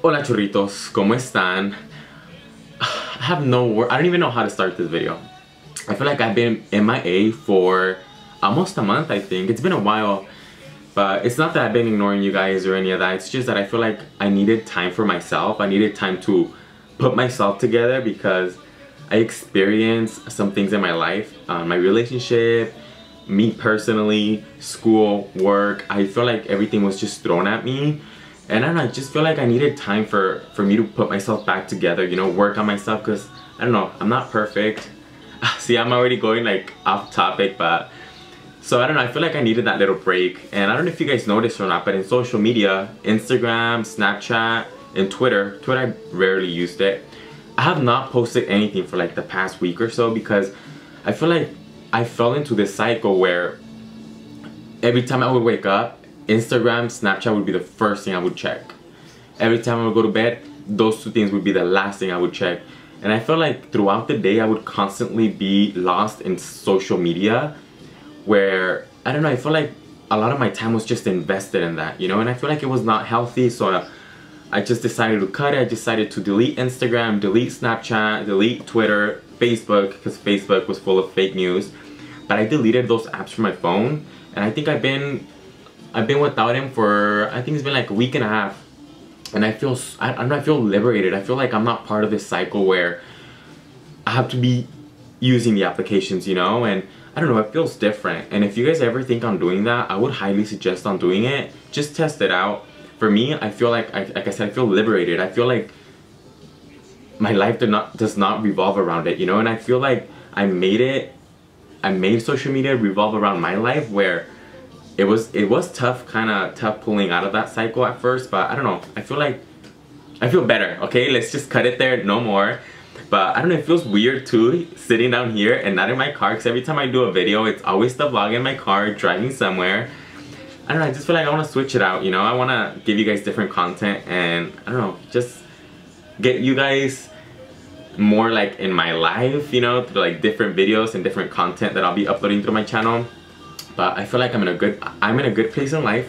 Hola Churritos, ¿cómo están? I have no word. I don't even know how to start this video. I feel like I've been MIA for almost a month, I think. It's been a while, but it's not that I've been ignoring you guys or any of that. It's just that I feel like I needed time for myself. I needed time to put myself together because I experienced some things in my life, my relationship, me personally, school, work. I feel like everything was just thrown at me. And I don't know, I just feel like I needed time for me to put myself back together, you know, work on myself, because I don't know, I'm not perfect. See, I'm already going like off topic, but so I don't know, I feel like I needed that little break. And I don't know if you guys noticed or not, but in social media, Instagram, Snapchat, and Twitter, I rarely used it. I have not posted anything for like the past week or so because I feel like I fell into this cycle where every time I would wake up, Instagram, Snapchat would be the first thing I would check. Every time I would go to bed, those two things would be the last thing I would check. And I felt like throughout the day I would constantly be lost in social media where, I don't know, I feel like a lot of my time was just invested in that, you know, and I feel like it was not healthy, so I just decided to cut it. I decided to delete Instagram, delete Snapchat, delete Twitter, Facebook, because Facebook was full of fake news. But I deleted those apps from my phone, and I think I've been without him for, I think it's been like a week and a half. And I feel, I don't know, I feel liberated. I feel like I'm not part of this cycle where I have to be using the applications, you know? And I don't know, it feels different. And if you guys ever think on doing that, I would highly suggest on doing it. Just test it out. For me, I feel like I said, I feel liberated. I feel like my life does not revolve around it, you know? And I feel like I made social media revolve around my life, where it was tough, kind of tough pulling out of that cycle at first, but I don't know, I feel better, okay? Let's just cut it there, no more. But I don't know, it feels weird too, sitting down here and not in my car, because every time I do a video, it's always the vlog in my car, driving somewhere. I don't know, I just feel like I want to switch it out, you know? I want to give you guys different content and, I don't know, just get you guys more like in my life, you know, through like different videos and different content that I'll be uploading through my channel. But I feel like I'm in a good place in life,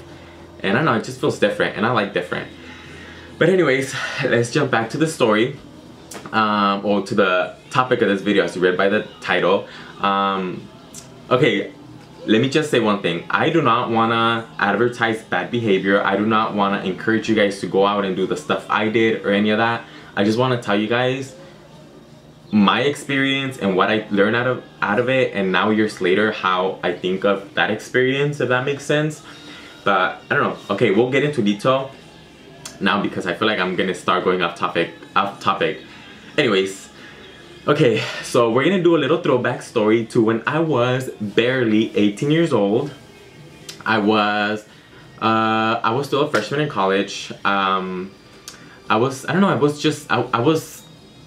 and I don't know, it just feels different, and I like different. But anyways, let's jump back to the story, or to the topic of this video, as you read by the title. Okay, let me just say one thing. I do not want to advertise bad behavior. I do not want to encourage you guys to go out and do the stuff I did or any of that. I just want to tell you guys my experience and what I learned out of it, and now years later how I think of that experience, if that makes sense. But I don't know. Okay, we'll get into detail now because I feel like I'm gonna start going off topic. Anyways, okay, so we're gonna do a little throwback story to when I was barely 18 years old. I was still a freshman in college.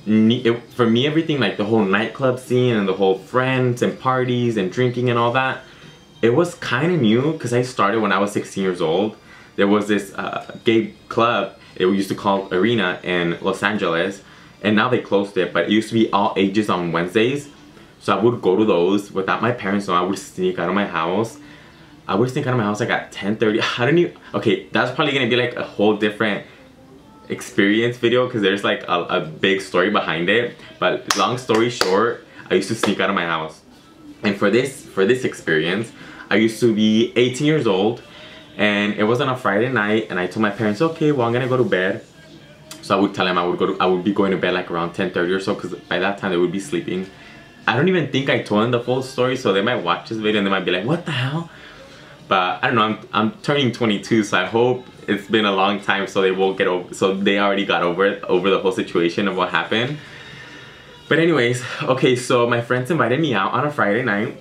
For me, everything, like the whole nightclub scene and the whole friends and parties and drinking and all that, it was kind of new because I started when I was 16 years old. There was this gay club, it used to call Arena in Los Angeles, and now they closed it, but it used to be all ages on Wednesdays. So I would go to those without my parents, so I would sneak out of my house. I would sneak out of my house like at 10:30. Okay, that's probably gonna be like a whole different experience video because there's like a big story behind it, but long story short, I used to sneak out of my house. And for this experience, I used to be 18 years old, and it was on a Friday night, and I told my parents, okay, well, I'm gonna go to bed. So I would tell them I would be going to bed like around 10:30 or so, because by that time they would be sleeping. I don't even think I told them the full story, so they might watch this video and they might be like, what the hell? But I don't know, I'm turning 22, so I hope it's been a long time so they won't get over, so they already got over the whole situation of what happened. But anyways, okay, so my friends invited me out on a Friday night,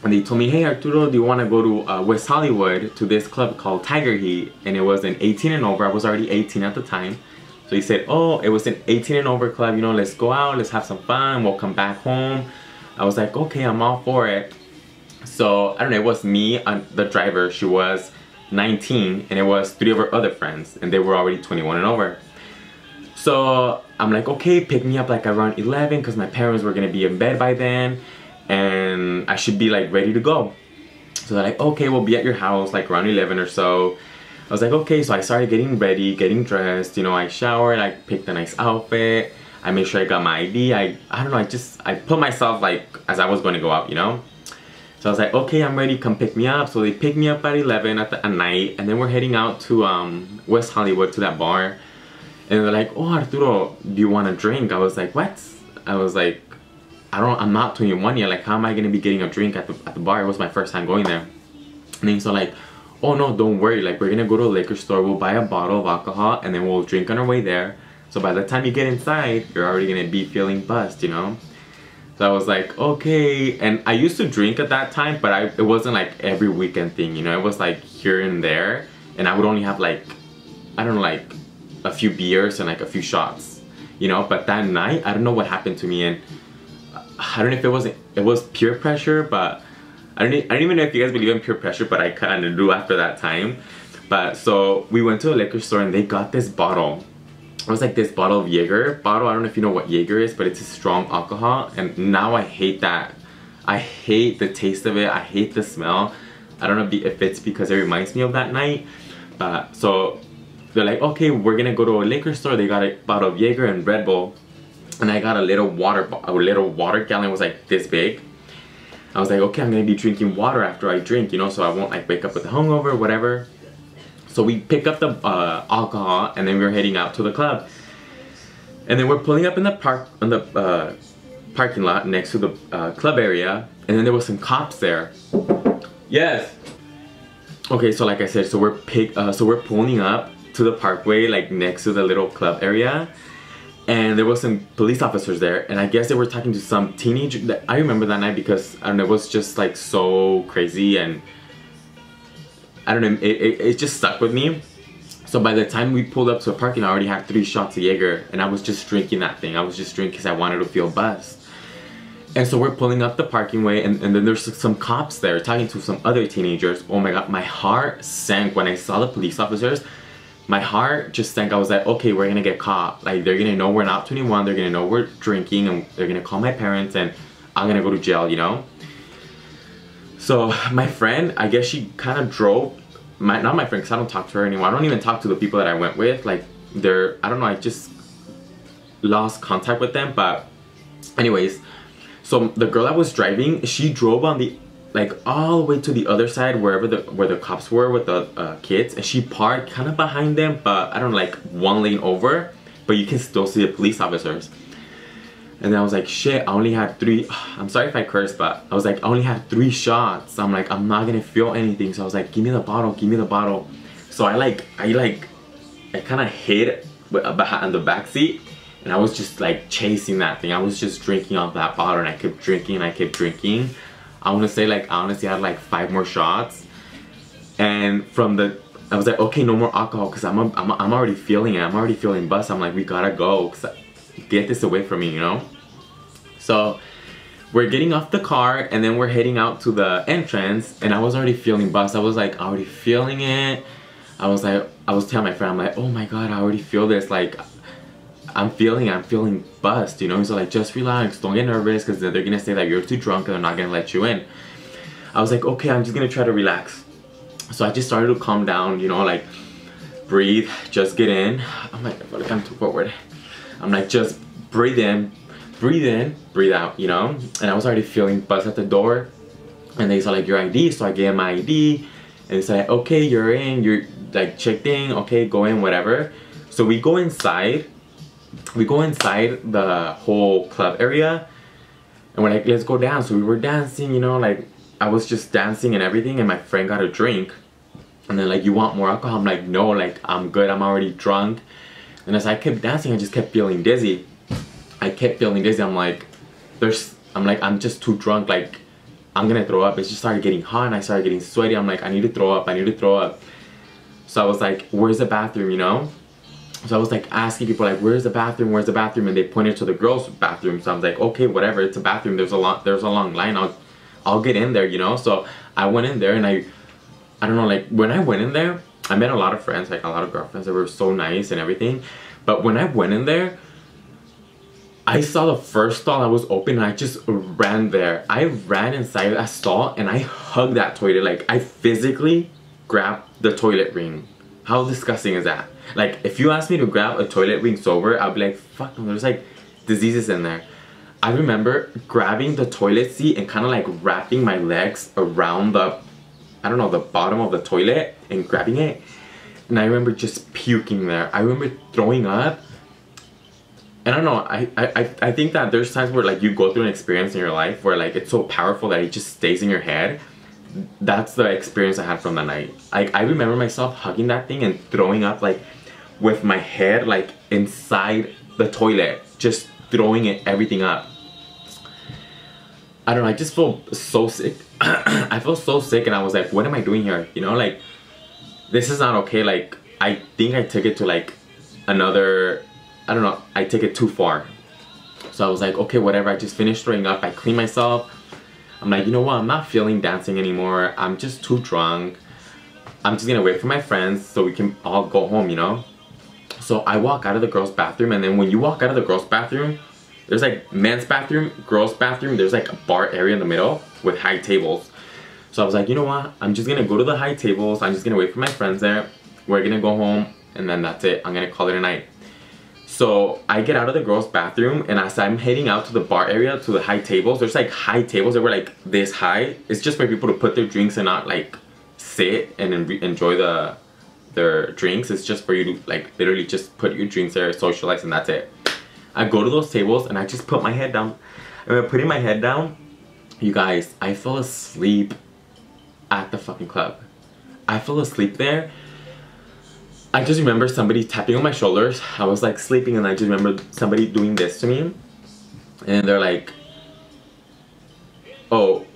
and they told me, hey Arturo, do you want to go to West Hollywood to this club called Tiger Heat? And it was an 18 and over. I was already 18 at the time. So he said, oh, it was an 18 and over club, you know, let's go out, let's have some fun, we'll come back home. I was like, okay, I'm all for it. So, I don't know, it was me and the driver, she was 19, and it was 3 of her other friends, and they were already 21 and over. So, I'm like, okay, pick me up like around 11, because my parents were going to be in bed by then, and I should be like ready to go. So they're like, okay, we'll be at your house like around 11 or so. I was like, okay, so I started getting ready, getting dressed, you know, I showered, I picked a nice outfit, I made sure I got my ID, I don't know, I put myself like, as I was going to go out, you know? So I was like, okay, I'm ready, come pick me up. So they picked me up at 11 at night, and then we're heading out to West Hollywood to that bar. And they're like, oh, Arturo, do you want a drink? I was like, what? I was like, I'm not 21 yet, like how am I going to be getting a drink at the bar? It was my first time going there. And then so like, oh no, don't worry, like we're gonna go to a liquor store, we'll buy a bottle of alcohol and then we'll drink on our way there. So by the time you get inside, you're already gonna be feeling buzzed, you know? So I was like, okay. And I used to drink at that time, but it wasn't like every weekend thing, you know? It was like here and there. And I would only have like, I don't know, like a few beers and like a few shots, you know? But that night, I don't know what happened to me. And I don't know if it was peer pressure, but I don't even know if you guys believe in peer pressure, but I kind of do after that time. But so we went to a liquor store and they got this bottle. It was like this bottle of Jaeger bottle. I don't know if you know what Jaeger is, but it's a strong alcohol. And now I hate that. I hate the taste of it. I hate the smell. I don't know if it's because it reminds me of that night. So they're like, okay, we're gonna go to a liquor store. They got a bottle of Jaeger and Red Bull. And I got a little water gallon. It was like this big. I was like, okay, I'm gonna be drinking water after I drink, you know, so I won't like wake up with a hungover, whatever. So we pick up the alcohol and then we're heading out to the club. And then we're pulling up in the parking lot next to the club area, and then there was some cops there. Yes. Okay, so like I said, so we're pulling up to the parkway, like next to the little club area. And there was some police officers there, and I guess they were talking to some teenager. I remember that night because, I don't know, it was just like so crazy, and I don't know, it just stuck with me. So by the time we pulled up to a parking, I already had 3 shots of Jaeger, and I was just drinking that thing. I was just drinking because I wanted to feel buzzed. And so we're pulling up the parking way, and then there's some cops there talking to some other teenagers. Oh my god, my heart sank when I saw the police officers. My heart just sank. I was like, okay, we're gonna get caught. Like, they're gonna know we're not 21, they're gonna know we're drinking, and they're gonna call my parents, and I'm gonna go to jail, you know? So my friend, I guess she kind of drove, not my friend, because I don't talk to her anymore. I don't even talk to the people that I went with. Like, I don't know, I just lost contact with them. But anyways, so the girl that was driving, she drove on the, like all the way to the other side where the cops were with the kids, and she parked kind of behind them, but I don't know, like 1 lane over, but you can still see the police officers. And then I was like, shit, I only had 3, I'm sorry if I curse, but I was like, I only had 3 shots. I'm like, I'm not gonna feel anything. So I was like, give me the bottle, give me the bottle. So I kind of hid behind the back seat, and I was just like chasing that thing. I was just drinking off that bottle, and I kept drinking and I kept drinking. I want to say, like, I honestly had like 5 more shots, and I was like, okay, no more alcohol, because I'm already feeling it. I'm already feeling buzzed. I'm like, we gotta go, get this away from me, you know? So we're getting off the car, and then we're heading out to the entrance, and I was already feeling buzzed. I was like already feeling it. I was telling my friend, I'm like, oh my god, I already feel this, like I'm feeling buzzed, you know? So like, just relax, don't get nervous, because they're gonna say that you're too drunk and they're not gonna let you in. I was like, okay, I'm just gonna try to relax. So I just started to calm down, you know, like breathe, just get in. Oh my god, like I'm too forward. I'm like, just breathe in, breathe out, you know? And I was already feeling buzzed at the door, and they saw like your ID, so I gave my ID, and they said, okay, you're in, you're like checked in, okay, go in, whatever. So we go inside the whole club area, and we're like, let's go dance. So we were dancing, you know, like I was just dancing and everything, and my friend got a drink, and then like, you want more alcohol? I'm like, no, like I'm good, I'm already drunk. And as I kept dancing, I just kept feeling dizzy. I'm like, I'm just too drunk, like I'm gonna throw up. It just started getting hot, and I started getting sweaty. I'm like, I need to throw up. So I was like, where's the bathroom, you know? So I was like asking people, like, where's the bathroom, and they pointed to the girls' bathroom. So I was like, okay, whatever, it's a bathroom, there's a long line, I'll get in there, you know? So I went in there, and I don't know, like when I went in there, I met a lot of friends, like a lot of girlfriends that were so nice and everything. But when I went in there, I saw the first stall that was open, and I just ran there. I ran inside that stall, and I hugged that toilet. Like, I physically grabbed the toilet ring. How disgusting is that? Like, if you ask me to grab a toilet being sober, I'll be like, fuck no, there's like diseases in there. I remember grabbing the toilet seat and kind of like wrapping my legs around the, I don't know, the bottom of the toilet and grabbing it. And I remember just puking there. I remember throwing up. And I don't know, I think that there's times where like you go through an experience in your life where like it's so powerful that it just stays in your head. That's the experience I had from that night. I remember myself hugging that thing and throwing up like with my head like inside the toilet, just throwing everything up. I don't know, I just feel so sick. I feel so sick and I was like, what am I doing here? You know, like, this is not okay. Like, I think I took it to like another, I don't know, I took it too far. So I was like, okay, whatever, I just finished throwing up, I cleaned myself. I'm like, you know what, I'm not feeling dancing anymore. I'm just too drunk. I'm just gonna wait for my friends so we can all go home, you know? So I walk out of the girls' bathroom, and then when you walk out of the girls' bathroom, there's like men's bathroom, girls' bathroom, there's like a bar area in the middle with high tables. So I was like, you know what, I'm just gonna go to the high tables, I'm just gonna wait for my friends there, we're gonna go home, and then that's it, I'm gonna call it a night. So I get out of the girls' bathroom, and as I'm heading out to the bar area, to the high tables, there's like high tables that were like this high. It's just for people to put their drinks and not like sit and enjoy their drinks. It's just for you to like literally just put your drinks there, socialize, and that's it. I go to those tables and I just put my head down. And when putting my head down, you guys, I fell asleep at the fucking club. I fell asleep there. I just remember somebody tapping on my shoulders. I was like sleeping and I just remember somebody doing this to me. And they're like, oh,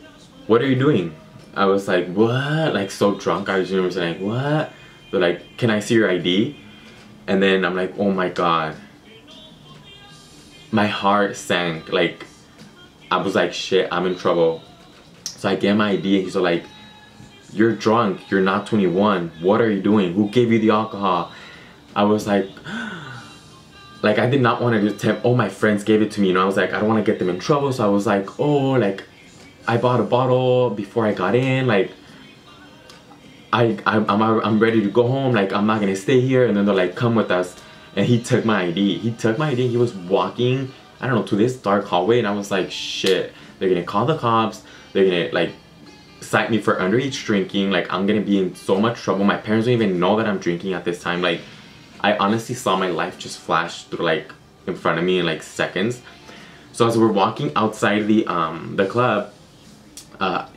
what are you doing? I was like, what? Like so drunk. I just remember saying, what? They're like, can I see your ID? And then I'm like, oh my God. My heart sank. Like, I was like, shit, I'm in trouble. So I get my ID and he's like, you're drunk, you're not 21, what are you doing? Who gave you the alcohol? I was like I did not want to just tell, oh, my friends gave it to me, you know, I was like, I don't want to get them in trouble, so I was like, oh, like, I bought a bottle before I got in, like, I'm ready to go home, like, I'm not gonna stay here, and then they're like, come with us, and he took my ID, he was walking, I don't know, to this dark hallway, and I was like, shit, they're gonna call the cops, they're gonna, like, cite me for underage drinking, like I'm gonna be in so much trouble. My parents don't even know that I'm drinking at this time. Like, I honestly saw my life just flash through like in front of me in like seconds. So as we're walking outside the club,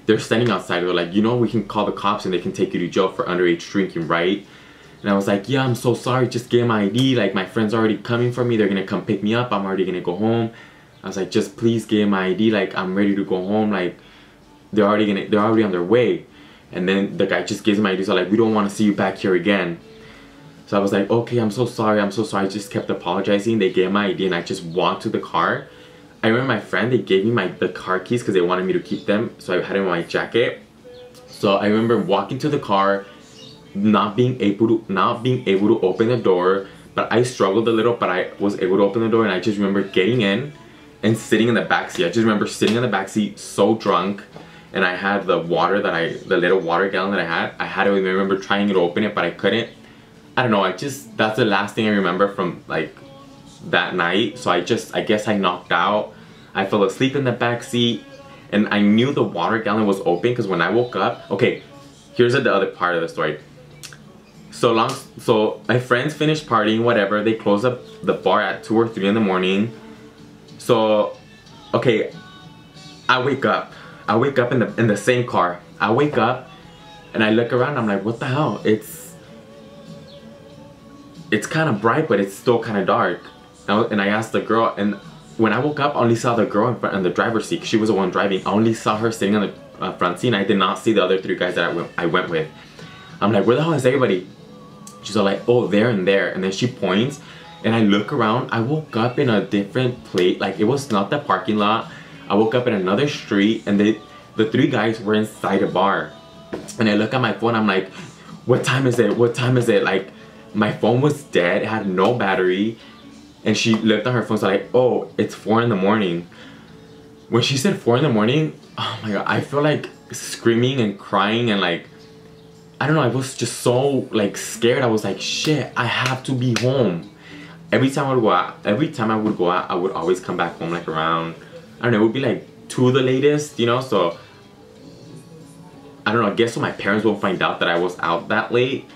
they're standing outside. They're like, you know, we can call the cops and they can take you to jail for underage drinking, right? And I was like, yeah, I'm so sorry, just get my ID, like my friends are already coming for me, they're gonna come pick me up, I'm already gonna go home. I was like, just please get my ID, like I'm ready to go home, like they're already on their way. And then the guy just gives me my ID, so like, we don't want to see you back here again. So I was like, okay, I'm so sorry, I just kept apologizing. They gave my ID and I just walked to the car. I remember my friend, they gave me the car keys because they wanted me to keep them, so I had them in my jacket. So I remember walking to the car, not being able to open the door, but I struggled a little, but I was able to open the door, and I just remember getting in and sitting in the backseat. I just remember sitting in the backseat so drunk. And I had the water the little water gallon that I had it with me. I remember trying to open it, but I couldn't. I don't know, that's the last thing I remember from like that night. So I guess I knocked out. I fell asleep in the back seat, and I knew the water gallon was open because when I woke up, okay, here's the other part of the story. So my friends finished partying, whatever. They closed up the bar at 2 or 3 in the morning. So, okay, I wake up in the same car. I wake up and I look around, I'm like, what the hell? It's kind of bright, but it's still kind of dark. And I asked the girl, and when I woke up, I only saw the girl in the driver's seat. She was the one driving. I only saw her sitting on the front seat, and I did not see the other 3 guys that I went with. I'm like, where the hell is everybody? She's all like, oh, there and there. And then she points, and I look around. I woke up in a different place. Like, it was not the parking lot. I woke up in another street, and the 3 guys were inside a bar. And I look at my phone, I'm like, what time is it? What time is it? Like, my phone was dead, it had no battery. And she looked on her phone, so like, oh, it's 4 in the morning. When she said 4 in the morning, oh my God, I feel like screaming and crying, and like, I don't know, I was just so like scared. I was like, shit, I have to be home. Every time I would go out, I would always come back home like around, I don't know, it would be like 2 the latest, you know, so I don't know, I guess so my parents won't find out that I was out that late.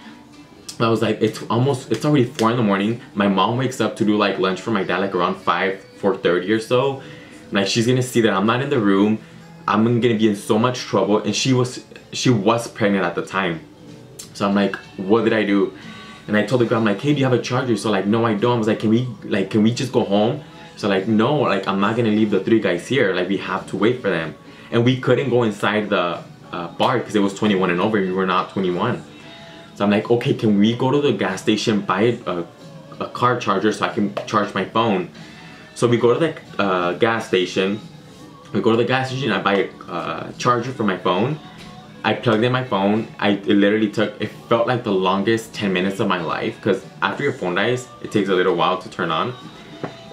I was like, it's already 4 in the morning. My mom wakes up to do like lunch for my dad like around 4:30 or so. Like she's gonna see that I'm not in the room. I'm gonna be in so much trouble. And she was pregnant at the time. So I'm like, what did I do? And I told the girl, I'm like, hey, do you have a charger? So like, no, I don't. I was like, can we just go home? So like, no, like I'm not gonna leave the 3 guys here. Like we have to wait for them. And we couldn't go inside the bar because it was 21 and over. We were not 21. So I'm like, okay, can we go to the gas station, buy a car charger so I can charge my phone? So we go to the gas station. I buy a charger for my phone. I plugged in my phone. It literally it felt like the longest 10 minutes of my life, because after your phone dies, it takes a little while to turn on.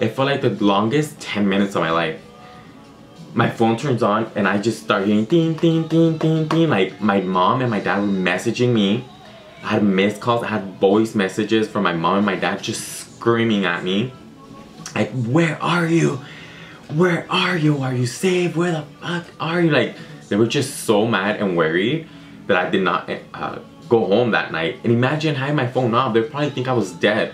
It felt like the longest 10 minutes of my life. My phone turns on and I just start hearing ding, ding, ding, ding, ding. Like my mom and my dad were messaging me. I had missed calls, I had voice messages from my mom and my dad just screaming at me. Like, where are you? Where are you? Are you safe? Where the fuck are you? Like, they were just so mad and worried that I did not go home that night. And imagine having my phone off, they'd probably think I was dead.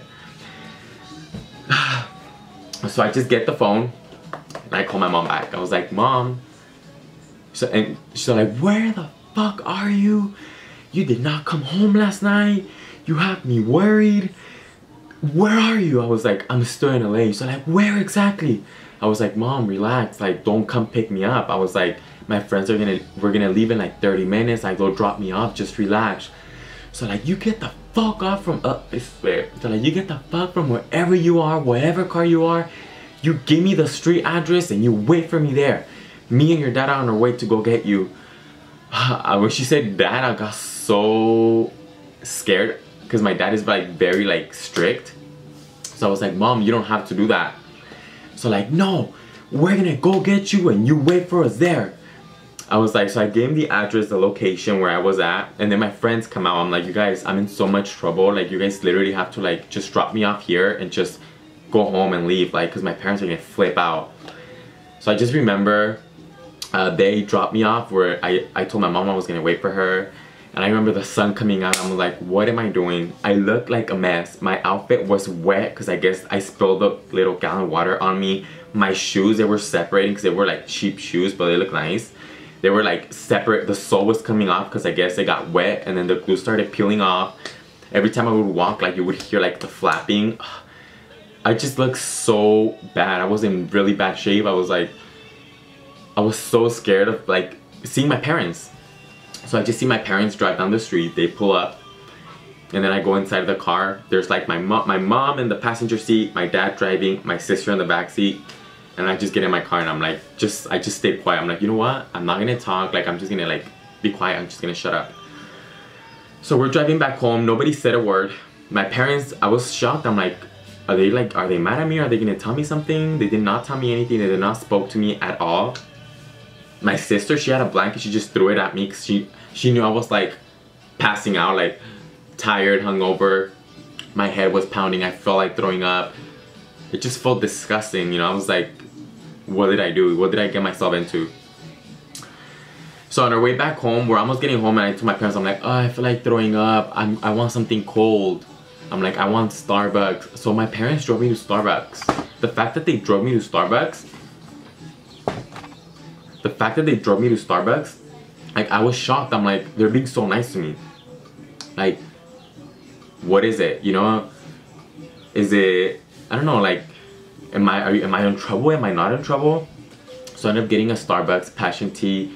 So I just get the phone and I call my mom back. I was like, Mom. And she's like, where the fuck are you? You did not come home last night. You have me worried. Where are you? I was like, I'm still in LA. So like, where exactly? I was like, Mom, relax. Like, don't come pick me up. I was like, my friends we're gonna leave in like 30 minutes. Like, they'll drop me off. Just relax. So like, you get the fuck off from I swear. So like, you get the fuck from wherever you are, whatever car you are. You give me the street address and you wait for me there. Me and your dad are on our way to go get you. When she said that, I got so scared because my dad is like very like strict. So I was like, Mom, you don't have to do that. So like, no, we're gonna go get you and you wait for us there. I was like, so I gave him the address, the location where I was at, and then my friends come out. I'm like, you guys, I'm in so much trouble. Like, you guys literally have to like just drop me off here and just go home and leave, like, because my parents are gonna flip out. So I just remember they dropped me off where I told my mom I was gonna wait for her. And I remember the sun coming out. I'm like, what am I doing? I looked like a mess. My outfit was wet because I guess I spilled a little gallon of water on me. My shoes, they were separating because they were like cheap shoes, but they look nice. They were like separate. The sole was coming off because I guess they got wet, and then the glue started peeling off. Every time I would walk, like you would hear like the flapping. I just looked so bad. I was in really bad shape. I was so scared of like seeing my parents. So I just see my parents drive down the street. They pull up, and then I go inside the car. There's like my mom in the passenger seat, my dad driving, my sister in the back seat, and I just get in my car and I'm like, I just stayed quiet. I'm like, you know what? I'm not gonna talk. Like, I'm just gonna like be quiet. I'm just gonna shut up. So we're driving back home. Nobody said a word. My parents, I was shocked. I'm like, are they mad at me? Are they gonna tell me something? They did not tell me anything. They did not spoke to me at all. My sister, she had a blanket. She just threw it at me because she knew I was like passing out, like tired, hungover. My head was pounding. I felt like throwing up. It just felt disgusting, you know. I was like, what did I do? What did I get myself into? So on our way back home, we're almost getting home, and I told my parents, I'm like, oh, I feel like throwing up. I want something cold. I'm like, I want Starbucks. So my parents drove me to Starbucks. The fact that they drove me to Starbucks, like, I was shocked. I'm like, they're being so nice to me. Like, what is it? You know? Is it, I don't know, like, am I in trouble? Am I not in trouble? So I ended up getting a Starbucks passion tea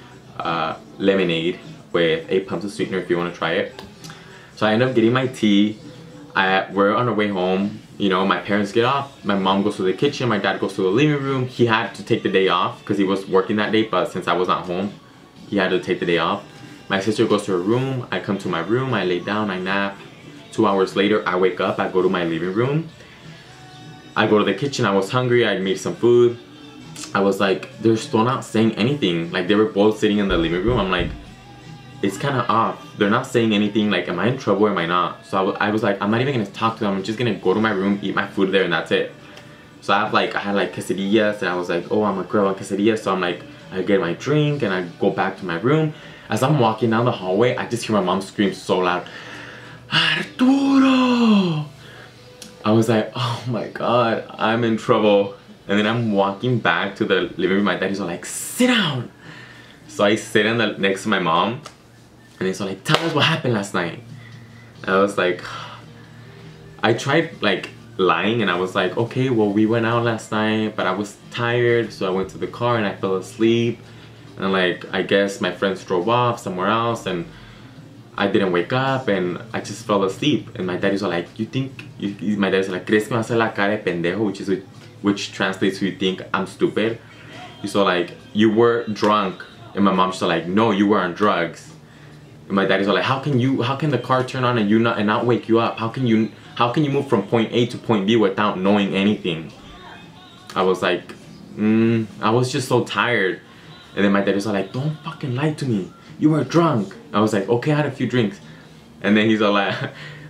lemonade with 8 pumps of sweetener if you want to try it. So I ended up getting my tea. We're on our way home. You know, my parents get off. My mom goes to the kitchen. My dad goes to the living room. He had to take the day off because he was working that day, but since I was not home, he had to take the day off. My sister goes to her room. I come to my room. I lay down. I nap. 2 hours later, I wake up. I go to my living room. I go to the kitchen. I was hungry. I made some food. I was like, they're still not saying anything. Like, they were both sitting in the living room. I'm like, it's kind of off. They're not saying anything. Like, am I in trouble or am I not? So I was like, I'm not even gonna talk to them. I'm just gonna go to my room, eat my food there, and that's it. So I had like quesadillas, and I was like, oh, I'm a girl on quesadillas. So I'm like, I get my drink and I go back to my room. As I'm walking down the hallway, I just hear my mom scream so loud, Arturo! I was like, oh my god, I'm in trouble. And then I'm walking back to the living room. My daddy's all like, sit down. So I sit next to my mom, and he's all like, tell us what happened last night. And I was like, I tried like lying, and I was like, okay, well, we went out last night, but I was tired, so I went to the car and I fell asleep. And like, I guess my friends drove off somewhere else, and I didn't wake up, and I just fell asleep. And my daddy's all like, my daddy's like, ¿crees que me hace la cara de pendejo? Which translates to, you think I'm stupid? He's all like, you were drunk. And my mom's all like, no, you were on drugs. And my daddy's all like, how can the car turn on and not wake you up? How can you move from point A to point B without knowing anything? I was like, I was just so tired. And then my daddy's all like, don't fucking lie to me. You were drunk. I was like, okay, I had a few drinks. And then he's all like,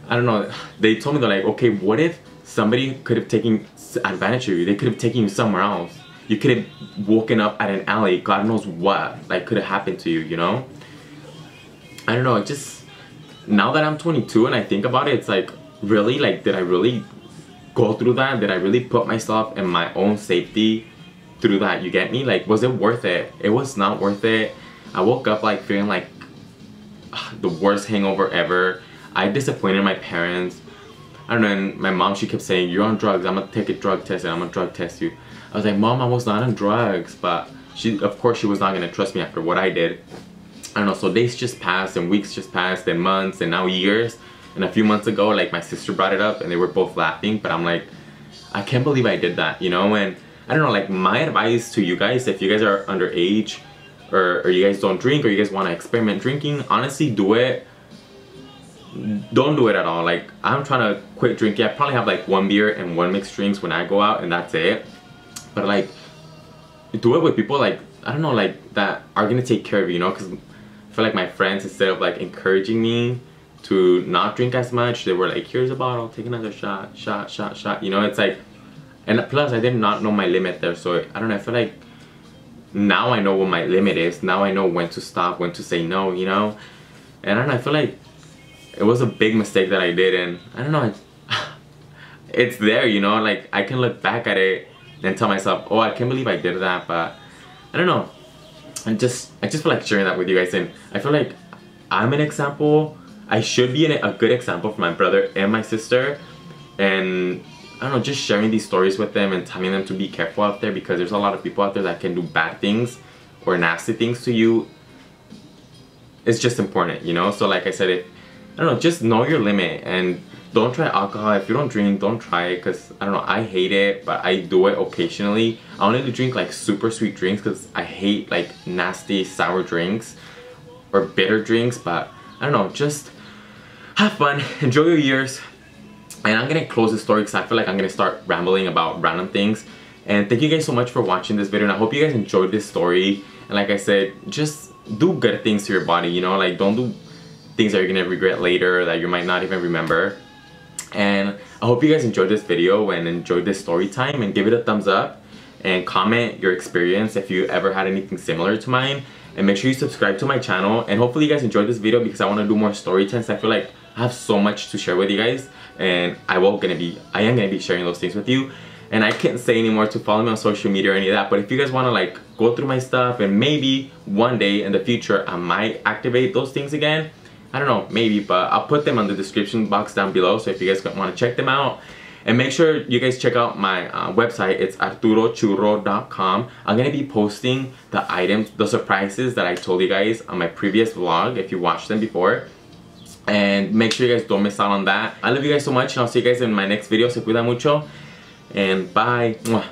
I don't know. They told me, they're like, okay, what if somebody could have taken advantage of you? They could have taken you somewhere else. You could have woken up at an alley. God knows what like could have happened to you, you know? I don't know. It just, now that I'm 22 and I think about it, it's like, really, like, did I really go through that? Did I really put myself in my own safety through that? You get me? Like, was it worth it? It was not worth it. I woke up like feeling like the worst hangover ever. I disappointed my parents. I don't know, and my mom, she kept saying, you're on drugs, I'm gonna take a drug test and I'm gonna drug test you. I was like, Mom, I was not on drugs. But of course she was not gonna trust me after what I did. I don't know, so days just passed and weeks just passed and months and now years. And a few months ago, like, my sister brought it up and they were both laughing, but I'm like, I can't believe I did that, you know? And I don't know, like, my advice to you guys, if you guys are underage or you guys don't drink or you guys want to experiment drinking, honestly, do it. Don't do it at all. Like, I'm trying to quit drinking. I probably have like 1 beer and 1 mixed drinks when I go out, and that's it. But like, do it with people like, I don't know, like, that are gonna take care of you, you know? Because I feel like my friends, instead of like encouraging me to not drink as much, they were like, here's a bottle, take another shot, shot, you know? It's like, and plus I did not know my limit there, so I don't know, I feel like now I know what my limit is. Now I know when to stop, when to say no, you know? And I don't know, I feel like it was a big mistake that I did, and I don't know, it's there, you know? Like, I can look back at it and tell myself, oh, I can't believe I did that, but I don't know. I just feel like sharing that with you guys, and I feel like I'm an example. I should be a good example for my brother and my sister, and I don't know, just sharing these stories with them and telling them to be careful out there, because there's a lot of people out there that can do bad things or nasty things to you. It's just important, you know? So like I said, I don't know, just know your limit and don't try alcohol. If you don't drink, don't try it, because I don't know, I hate it, but I do it occasionally. I only drink like super sweet drinks because I hate like nasty sour drinks or bitter drinks. But I don't know, just have fun, enjoy your years. And I'm gonna close this story because I feel like I'm gonna start rambling about random things. And thank you guys so much for watching this video, and I hope you guys enjoyed this story. And like I said, just do good things to your body, you know? Like, don't do things that you're gonna regret later, that you might not even remember. And I hope you guys enjoyed this video and enjoyed this story time, and give it a thumbs up and comment your experience if you ever had anything similar to mine. And make sure you subscribe to my channel, and hopefully you guys enjoyed this video, because I want to do more story times. I feel like I have so much to share with you guys, and I am gonna be sharing those things with you. And I can't say anymore to follow me on social media or any of that, but if you guys want to like go through my stuff, and maybe one day in the future I might activate those things again, I don't know, maybe, but I'll put them on the description box down below, so if you guys want to check them out. And make sure you guys check out my website. It's arturochurro.com. I'm going to be posting the items, the surprises that I told you guys on my previous vlog, if you watched them before. And make sure you guys don't miss out on that. I love you guys so much, and I'll see you guys in my next video. Se cuida mucho, and bye. Mwah.